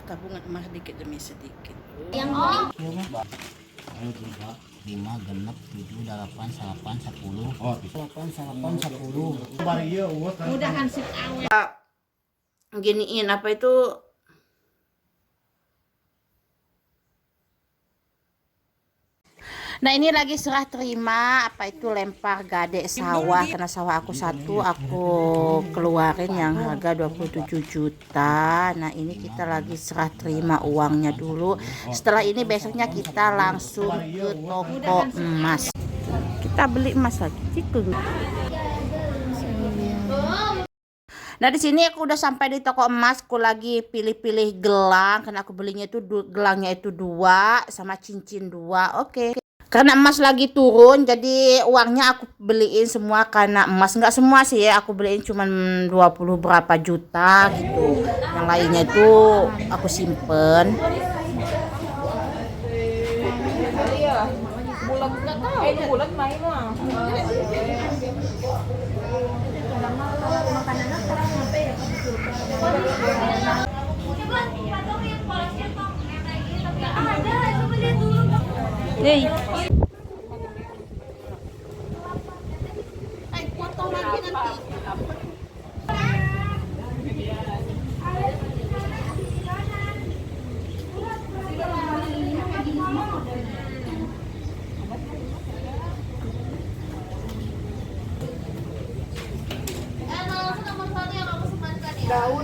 tabungan emas sedikit demi sedikit. Yang Ayo 3, 5, genep, 7, 8, 8, 10. Oh, 8, 8, 10. udah hansip awet. Giniin apa itu, nah ini lagi serah terima apa itu lempar gade sawah, karena sawah aku satu aku keluarin yang harga 27 juta. Nah ini kita lagi serah terima uangnya dulu, setelah ini besoknya kita langsung ke toko emas, kita beli emas lagi gitu. Nah di sini aku udah sampai di toko emas, aku lagi pilih-pilih gelang karena aku belinya itu gelangnya itu 2 sama cincin 2. Oke. Karena emas lagi turun, jadi uangnya aku beliin semua karena emas. Nggak semua sih ya, aku beliin cuma 20 berapa juta gitu. Yang lainnya itu aku simpen. Bulat nggak tahu itu bulat main mah. Nih. Foto lagi nanti. Daun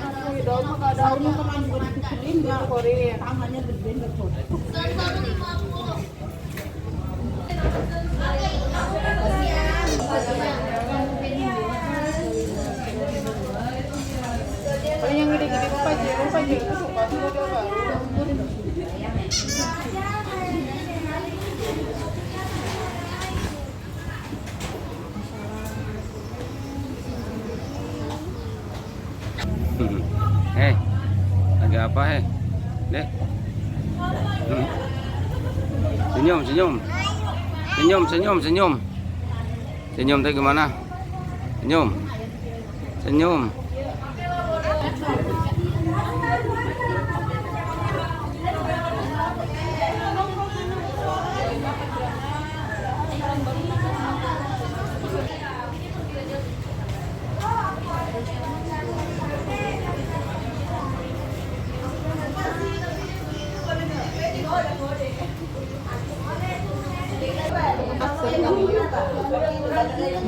mah daun teman juga dikucurin dia Korea. Tangannya gede enggak kok. Yang gede-gede apa aja itu suka tuh dia Pak. Agak apa Dek? Senyum, senyum. Senyum, senyum, senyum. Senyum teh gimana? Senyum. Senyum.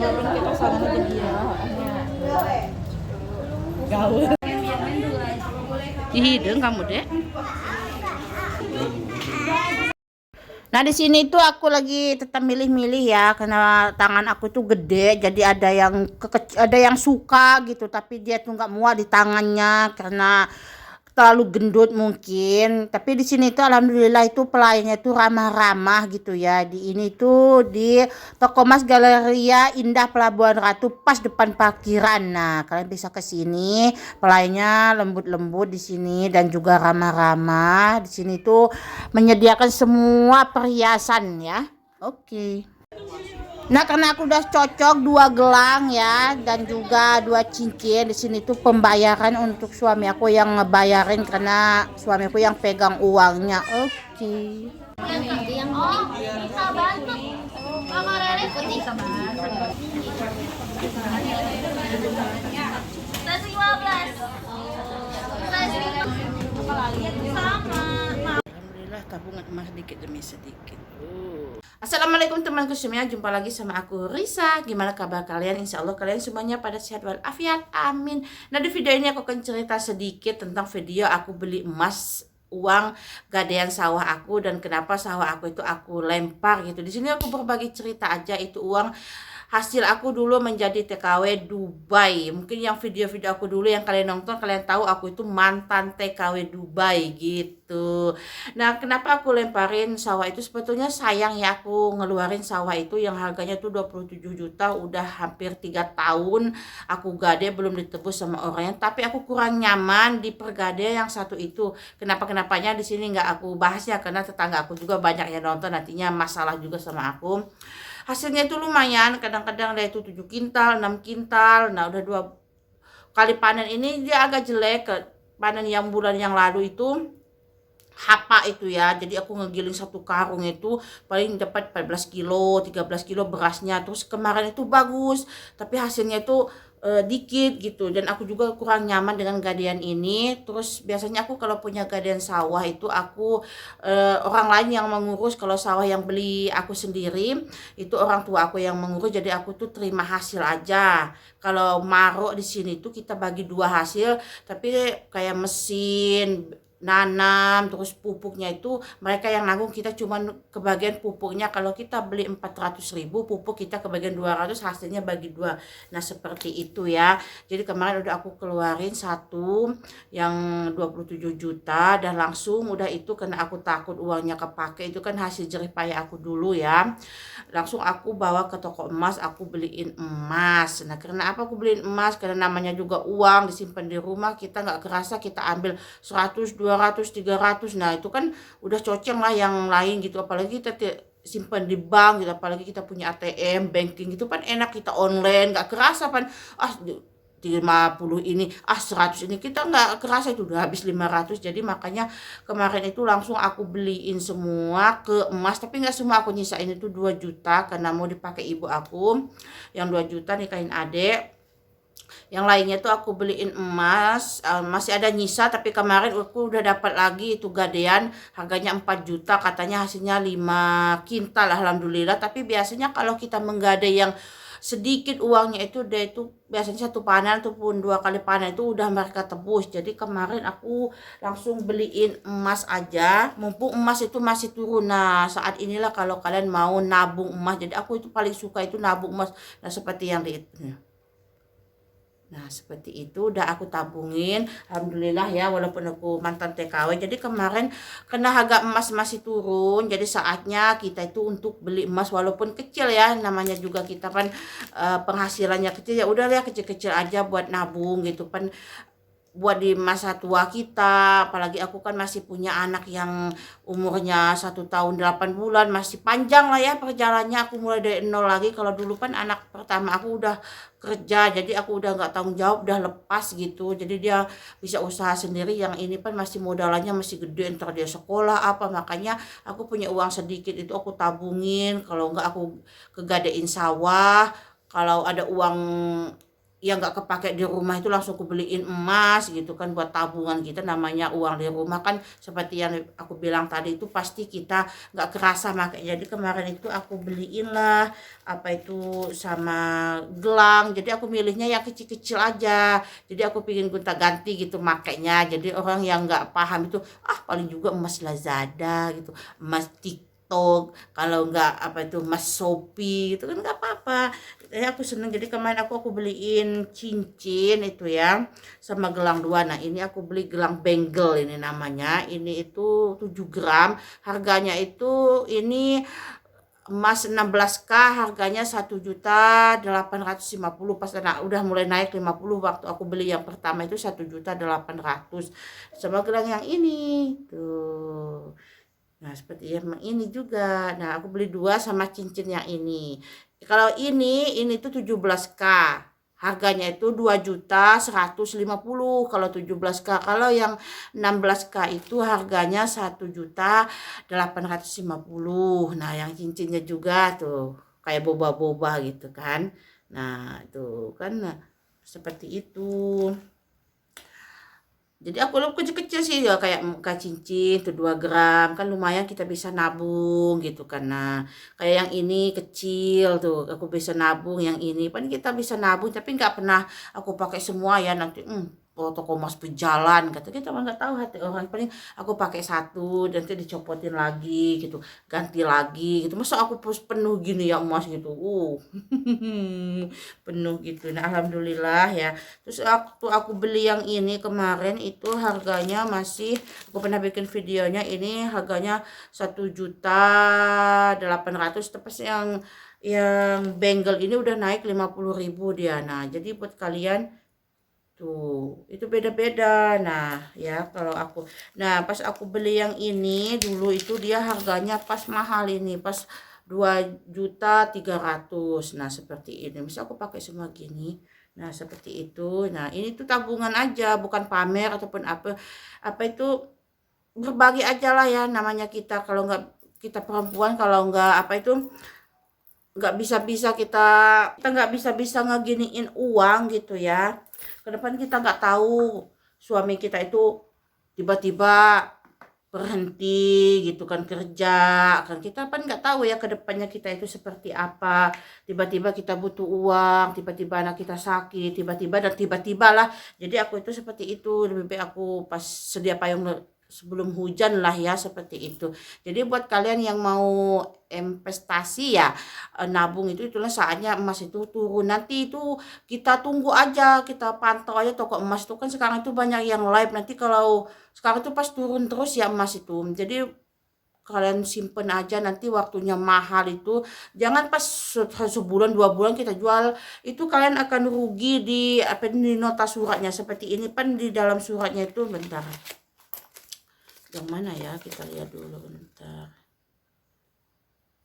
Kita sana aja dia. Gaul. Hidung kamu deh. Nah di sini tuh aku lagi tetap milih-milih ya, karena tangan aku tuh gede, jadi ada yang suka gitu, tapi dia tuh nggak muat di tangannya karena terlalu gendut mungkin. Tapi di sini tuh alhamdulillah itu pelayannya tuh ramah-ramah gitu ya. Di ini tuh di Toko Emas Galeria Indah Pelabuhan Ratu, pas depan parkiran. Nah kalian bisa ke sini, pelayannya lembut-lembut di sini dan juga ramah-ramah. Di sini tuh menyediakan semua perhiasan ya. Oke. Nah karena aku udah cocok 2 gelang ya dan juga 2 cincin. Di sini tuh pembayaran untuk suami aku yang ngebayarin karena suami aku yang pegang uangnya. Oke. Yang bisa bantu. Mama Rere putih bisa bantu. 115. Sama. Alhamdulillah tabungan emas sedikit demi sedikit. Assalamualaikum temanku semuanya, jumpa lagi sama aku Risa. Gimana kabar kalian? Insya Allah kalian semuanya pada sehat walafiat, amin. Nah di video ini aku akan cerita sedikit tentang video aku beli emas uang gadean sawah aku dan kenapa sawah aku itu aku lempar gitu. Di sini aku berbagi cerita aja, itu uang hasil aku dulu menjadi TKW Dubai. Mungkin yang video-video aku dulu yang kalian nonton, kalian tahu aku itu mantan TKW Dubai gitu. Nah kenapa aku lemparin sawah itu, sebetulnya sayang ya aku ngeluarin sawah itu yang harganya tuh 27 juta, udah hampir 3 tahun aku gade belum ditebus sama orangnya. Tapi aku kurang nyaman di pergade yang satu itu. Kenapanya di sini nggak aku bahasnya karena tetangga aku juga banyak yang nonton, nantinya masalah juga sama aku. Hasilnya itu lumayan, kadang-kadang dia itu 7 kintal, 6 kintal. Nah udah 2 kali panen ini dia agak jelek. Panen yang bulan yang lalu itu hapa itu ya. Jadi aku ngegiling satu karung itu paling dapat 14 kilo 13 kilo berasnya. Terus kemarin itu bagus tapi hasilnya itu dikit gitu, dan aku juga kurang nyaman dengan gadean ini. Terus biasanya aku kalau punya gadean sawah itu aku orang lain yang mengurus. Kalau sawah yang beli aku sendiri itu orang tua aku yang mengurus, jadi aku tuh terima hasil aja. Kalau marok di sini tuh kita bagi dua hasil, tapi kayak mesin nanam terus pupuknya itu mereka yang nanggung, kita cuman kebagian pupuknya. Kalau kita beli 400.000 pupuk kita kebagian 200, hasilnya bagi dua. Nah seperti itu ya. Jadi kemarin udah aku keluarin satu yang 27 juta dan langsung udah itu, karena aku takut uangnya kepake, itu kan hasil jerih payah aku dulu ya. Langsung aku bawa ke toko emas, aku beliin emas. Nah karena apa aku beliin emas? Karena namanya juga uang disimpan di rumah, kita nggak kerasa kita ambil 100, 200, 300. Nah itu kan udah cocok lah yang lain gitu. Apalagi kita simpan di bank gitu, apalagi kita punya ATM, banking gitu kan enak, kita online nggak kerasa kan 50 ini 100 ini, kita nggak kerasa itu udah habis 500. Jadi makanya kemarin itu langsung aku beliin semua ke emas, tapi nggak semua aku nyisain itu 2 juta karena mau dipakai ibu aku yang 2 juta nikahin adek. Yang lainnya tuh aku beliin emas, masih ada nyisa, tapi kemarin aku udah dapat lagi itu gadean harganya 4 juta, katanya hasilnya 5 kintal alhamdulillah. Tapi biasanya kalau kita menggade yang sedikit uangnya itu dia itu biasanya satu panen ataupun 2 kali panen itu udah mereka tebus. Jadi kemarin aku langsung beliin emas aja mumpung emas itu masih turun. Nah saat inilah kalau kalian mau nabung emas, jadi aku itu paling suka itu nabung emas. Nah seperti yang di Nah seperti itu udah aku tabungin alhamdulillah ya, walaupun aku mantan TKW. Jadi kemarin kena harga emas masih turun, jadi saatnya kita itu untuk beli emas walaupun kecil ya, namanya juga kita kan penghasilannya kecil, ya udah ya kecil-kecil aja buat nabung gitu kan, buat di masa tua kita. Apalagi aku kan masih punya anak yang umurnya 1 tahun 8 bulan, masih panjang lah ya perjalanannya, aku mulai dari nol lagi. Kalau dulu kan anak pertama aku udah kerja, jadi aku udah nggak tanggung jawab, udah lepas gitu, jadi dia bisa usaha sendiri. Yang ini kan masih modalannya masih gede, entar dia sekolah apa, makanya aku punya uang sedikit itu aku tabungin. Kalau nggak aku kegadein sawah, kalau ada uang yang nggak kepake di rumah itu langsung aku beliin emas gitu kan, buat tabungan kita. Namanya uang di rumah kan seperti yang aku bilang tadi itu pasti kita nggak kerasa makanya. Jadi kemarin itu aku beliin lah apa itu sama gelang, jadi aku milihnya yang kecil-kecil aja. Jadi aku pingin gonta ganti gitu makainya. Jadi orang yang nggak paham itu paling juga emas Lazada gitu, emas TikTok, kalau nggak apa itu emas Shopee gitu kan, nggak apa-apa. Aku seneng. Jadi kemarin aku beliin cincin itu ya sama gelang 2. Nah ini aku beli gelang bangle, ini namanya, ini itu 7 gram, harganya itu ini emas 16K, harganya 1.850.000. Pas udah mulai naik 50, waktu aku beli yang pertama itu 1.800.000. Sama gelang yang ini tuh. Nah seperti yang ini juga. Nah aku beli 2 sama cincin yang ini. Kalau ini tuh 17K, harganya itu 2.150.000 kalau 17K. Kalau yang 16K itu harganya 1.850.000. Nah yang cincinnya juga tuh kayak boba-boba gitu kan. Nah itu kan seperti itu. Jadi aku kecil-kecil sih ya, kayak muka cincin tuh 2 gram kan lumayan, kita bisa nabung gitu kan. Nah kayak yang ini kecil tuh aku bisa nabung, yang ini kan kita bisa nabung, tapi nggak pernah aku pakai semua ya. Nanti toko emas berjalan kata kita, mah nggak tahu hati orang. Paling aku pakai satu nanti dicopotin lagi gitu, ganti lagi gitu. Masa aku penuh gini ya emas gitu, penuh gitu. Nah alhamdulillah ya. Terus waktu aku beli yang ini kemarin itu harganya masih, aku pernah bikin videonya, ini harganya 1.800.000. Terus yang bangle ini udah naik 50.000 dia. Nah jadi buat kalian tuh itu beda-beda. Nah ya kalau aku, nah pas aku beli yang ini dulu itu dia harganya pas mahal, ini pas 2.300.000. Nah seperti ini bisa aku pakai semua gini. Nah seperti itu. Nah ini tuh tabungan aja, bukan pamer ataupun apa itu, berbagi aja lah ya, namanya kita kalau nggak, kita perempuan kalau nggak apa itu, nggak bisa-bisa kita nggak bisa-bisa ngeginiin uang gitu ya. Ke depan kita nggak tahu suami kita itu tiba-tiba berhenti gitu kan kerja, kan kita kan nggak tahu ya ke depannya kita itu seperti apa. Tiba-tiba kita butuh uang, tiba-tiba anak kita sakit, tiba-tiba lah. Jadi aku itu seperti itu, lebih baik aku pas sedia payung sebelum hujan lah ya, seperti itu. Jadi buat kalian yang mau investasi ya, nabung itulah saatnya emas itu turun. Nanti itu kita tunggu aja, kita pantau aja toko emas itu kan sekarang itu banyak yang live. Nanti kalau sekarang itu pas turun terus ya emas itu. Jadi kalian simpen aja, nanti waktunya mahal itu jangan pas sebulan 2 bulan kita jual, itu kalian akan rugi di apa, di nota suratnya seperti ini kan. Di dalam suratnya itu, bentar, yang mana ya, kita lihat dulu bentar.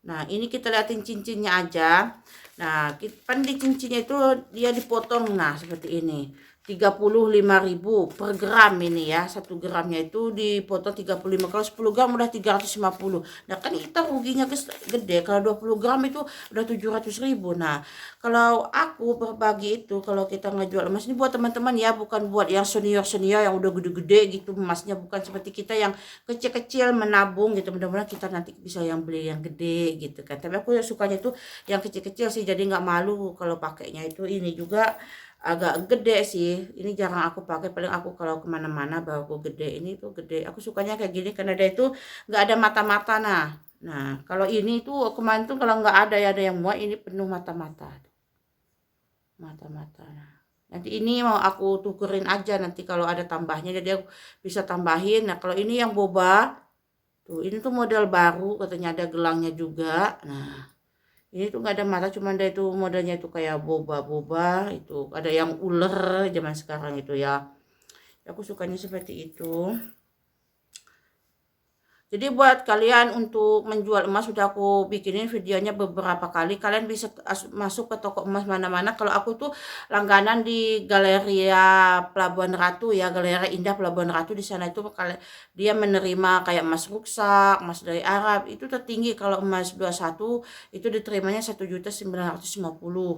Nah ini kita liatin cincinnya aja. Nah kan di cincinnya itu dia dipotong, nah seperti ini 35.000 per gram ini ya. 1 gramnya itu dipotong 35. Kalau 10 gram udah 350. Nah kan kita ruginya gede. Kalau 20 gram itu udah 700.000. Nah kalau aku berbagi itu, kalau kita ngejual emas ini buat teman-teman ya, bukan buat yang senior-senior yang udah gede-gede gitu emasnya, bukan seperti kita yang kecil-kecil menabung gitu. Mudah-mudahan kita nanti bisa yang beli yang gede gitu kan. Tapi aku sukanya itu yang kecil-kecil sih, jadi nggak malu kalau pakainya itu. Ini juga agak gede sih, ini jarang aku pakai, paling aku kalau kemana-mana bawa aku gede. Ini tuh gede, aku sukanya kayak gini karena dia itu nggak ada mata-mata. Nah kalau ini tuh kemarin tuh kalau nggak ada ya, ada yang muat, ini penuh mata-mata. Nah nanti ini mau aku tukerin aja nanti kalau ada tambahnya, jadi aku bisa tambahin. Nah kalau ini yang boba tuh, ini tuh model baru katanya, ada gelangnya juga. Nah ini tuh nggak ada mata, cuman dia itu modelnya itu kayak boba-boba. Itu ada yang ular zaman sekarang itu ya. Aku sukanya seperti itu. Jadi buat kalian untuk menjual emas, sudah aku bikinin videonya beberapa kali. Kalian bisa masuk ke toko emas mana-mana. Kalau aku tuh langganan di Galeria Pelabuhan Ratu ya, Galeria Indah Pelabuhan Ratu. Di sana itu dia menerima kayak emas ruksak, emas dari Arab. Itu tertinggi kalau emas 21 itu diterimanya 1.950.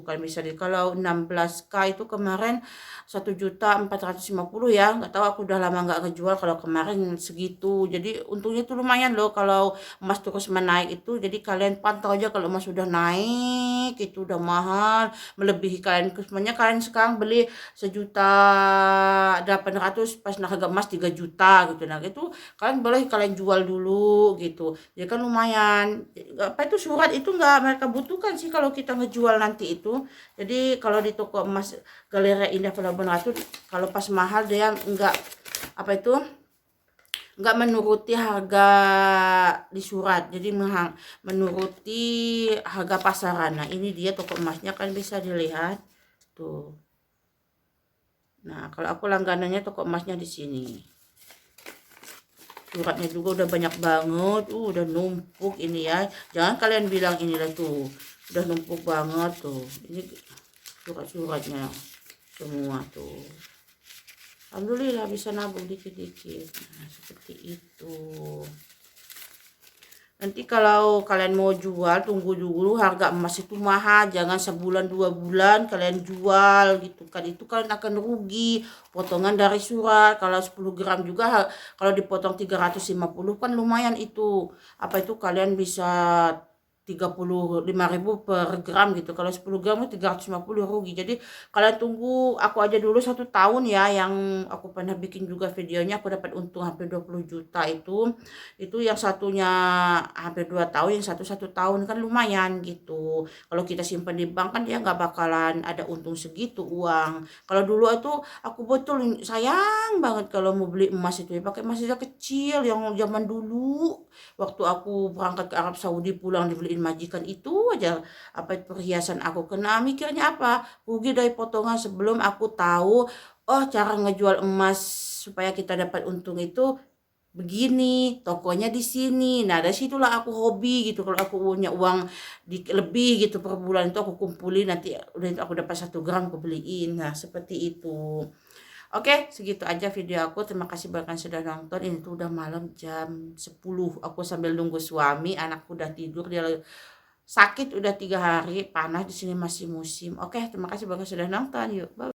Kalian bisa kalau 16K itu kemarin 1.450 ya. Nggak tahu, aku udah lama nggak ngejual kalau kemarin segitu. Jadi untungnya tuh lumayan loh kalau emas terus menaik itu. Jadi kalian pantau aja kalau emas sudah naik itu udah mahal melebihi kalian. Sebenarnya kalian sekarang beli 1.800.000 pas harga emas 3 juta gitu. Nah itu kalian boleh kalian jual dulu gitu. Jadi kan lumayan. Apa itu surat itu nggak mereka butuhkan sih kalau kita ngejual nanti itu. Jadi kalau di toko emas Galeria Indah Pelabuhan Ratu, kalau pas mahal dia nggak apa itu, nggak menuruti harga di surat, jadi menuruti harga pasaran. Nah ini dia toko emasnya, kan bisa dilihat tuh. Nah kalau aku langganannya toko emasnya di sini. Suratnya juga udah banyak banget, udah numpuk ini ya. Jangan kalian bilang inilah tuh, udah numpuk banget tuh. Ini surat-suratnya semua tuh. Alhamdulillah bisa nabung dikit-dikit. Nah seperti itu. Nanti kalau kalian mau jual, tunggu dulu harga emas itu mahal. Jangan sebulan 2 bulan kalian jual gitu kan. Itu kalian akan rugi. Potongan dari surat. Kalau 10 gram juga, kalau dipotong 350 kan lumayan itu. Apa itu kalian bisa 35.000 per gram gitu. Kalau 10 gram itu 350 rugi. Jadi kalian tunggu, aku aja dulu 1 tahun ya, yang aku pernah bikin juga videonya, aku dapat untung hampir 20 juta itu yang satunya hampir 2 tahun, yang satu tahun, kan lumayan gitu. Kalau kita simpan di bank kan dia nggak bakalan ada untung segitu uang. Kalau dulu itu aku betul sayang banget kalau mau beli emas itu ya, pakai emas aja kecil yang zaman dulu. Waktu aku berangkat ke Arab Saudi pulang dibeliin majikan itu aja apa perhiasan aku kena. Mikirnya apa? Rugi dari potongan. Sebelum aku tahu cara ngejual emas supaya kita dapat untung itu begini, tokonya di sini. Nah dari situlah aku hobi gitu. Kalau aku punya uang lebih gitu per bulan itu aku kumpulin, nanti udah aku dapat 1 gram aku beliin. Nah seperti itu. Oke, segitu aja video aku. Terima kasih banyak yang sudah nonton. Ini tuh udah malam jam 10. Aku sambil nunggu suami, anakku udah tidur, dia sakit udah 3 hari, panas di sini masih musim. Oke, terima kasih banyak yang sudah nonton. Yuk, bye.